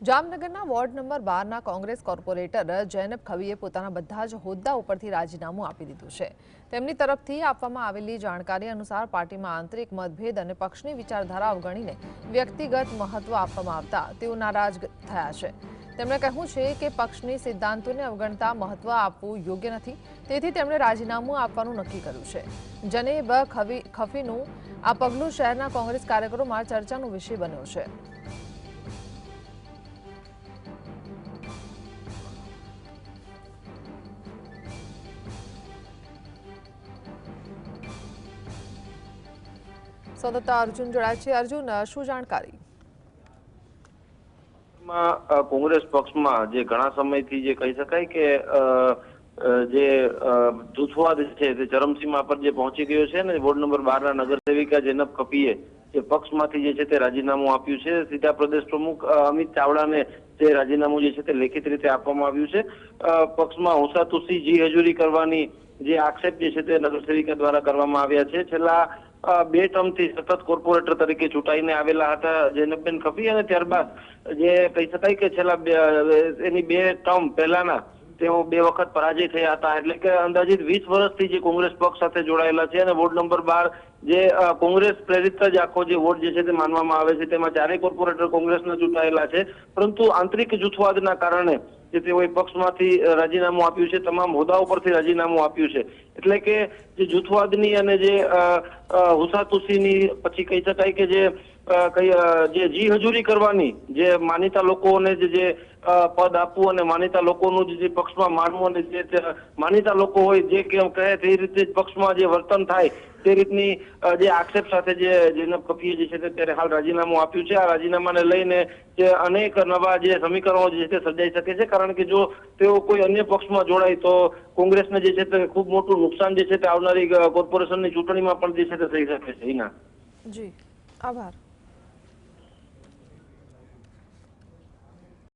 જામનગરના ward number 12ના Congress corporator Zainab ખવીએ પોતાના બધા જ હોદ્દા ઉપરથી રાજીનામું આપી દીધું છે। તેમની તરફથી આપવામાં આવેલી જાણકારી અનુસાર પાર્ટીમાં આંતરિક મતભેદ અને પક્ષની વિચારધારા અવગણીને વ્યક્તિગત મહત્વ આપવામાં આવતા તેઓ નારાજ થયા છે। તેમણે કહ્યું છે કે પક્ષની સિદ્ધાંતોને અવગણતા મહત્વ આપવું યોગ્ય નથી, તેથી તેમણે રાજીનામું આપવાનું નક્કી કર્યું છે। જનેબ ખફીનું આ પગલું શહેરના કોંગ્રેસ કાર્યકરોમાં ચર્ચાનો વિષય બન્યો છે। સૌદત્તા અર્જુન જોડાય છે। અર્જુન, શું જાણકારી? કોંગ્રેસ પક્ષમાં જે ઘણા સમયથી જે કહી શકાય કે જે જૂથવાદ છે તે ચરમસીમા પર જે પહોંચી ગયો છે ને, વોર્ડ નંબર 12ના નગરસેવિકા જૈનબ ખફીએ જે પક્ષમાંથી જે છે તે રાજીનામું આપ્યું છે। સીધા પ્રદેશ પ્રમુખ અમિત ચાવડાને જે રાજીનામું જે છે તે લેખિત રીતે આપવામાં આવ્યું છે। પક્ષમાં હુસાતુસી જી હજૂરી કરવાની જે આક્ષેપ જે છે તે નગરસેવિકા દ્વારા કરવામાં આવ્યા છે। છેલ્લા 2 ટર્મથી સતત કોર્પોરેટર તરીકે ચૂંટાઈને આવેલા હતા જૈનબબેન ખફી, અને ત્યારબાદ જે કહી શકાય કે છેલ્લા એની 2 ટર્મ પહેલાના તેઓ 2 વખત પરાજય થયા હતા। એટલે કે અંદાજિત 20 વર્ષથી જે કોંગ્રેસ પક્ષ સાથે જોડાયેલા છે અને વોર્ડ નંબર 12 જે કોંગ્રેસ પ્રેરિત જ આખો જે વોર્ડ જે છે તે માનવામાં આવે છે, તેમાં 4 કોર્પોરેટર કોંગ્રેસના ચૂંટાયેલા છે, પરંતુ આંતરિક જૂથવાદના કારણે જે તેઓએ પક્ષમાંથી રાજીનામું આપ્યું છે, તમામ હોદ્દા ઉપરથી રાજીનામું આપ્યું છે। એટલે કે જે જૂથવાદની અને જે હુસાતુસીની પછી કહી શકાય કે જે જી હજૂરી કરવાની જે માનીતા લોકોને જે પદ આપવું અને માનીતા લોકોનું જે પક્ષમાં માનવું અને જે માનીતા લોકો હોય જે કેમ કહે તે રીતે પક્ષમાં જે વર્તન થાય તે રીતની જે આક્ષેપ સાથે જે જૈનબ ખફીએ જે છે ત્યારે હાલ રાજીનામું આપ્યું છે। આ રાજીનામાને લઈને જે અનેક નવા જે સમીકરણો જે છે સર્જાઈ શકે છે, કારણ કે જો તેઓ કોઈ અન્ય પક્ષમાં જોડાય તો કોંગ્રેસને જે છે તે ખૂબ મોટું નુકસાન જે છે તે આવનારી કોર્પોરેશનની ચૂંટણીમાં પણ જે છે તે થઈ શકે છે। જી, આભાર।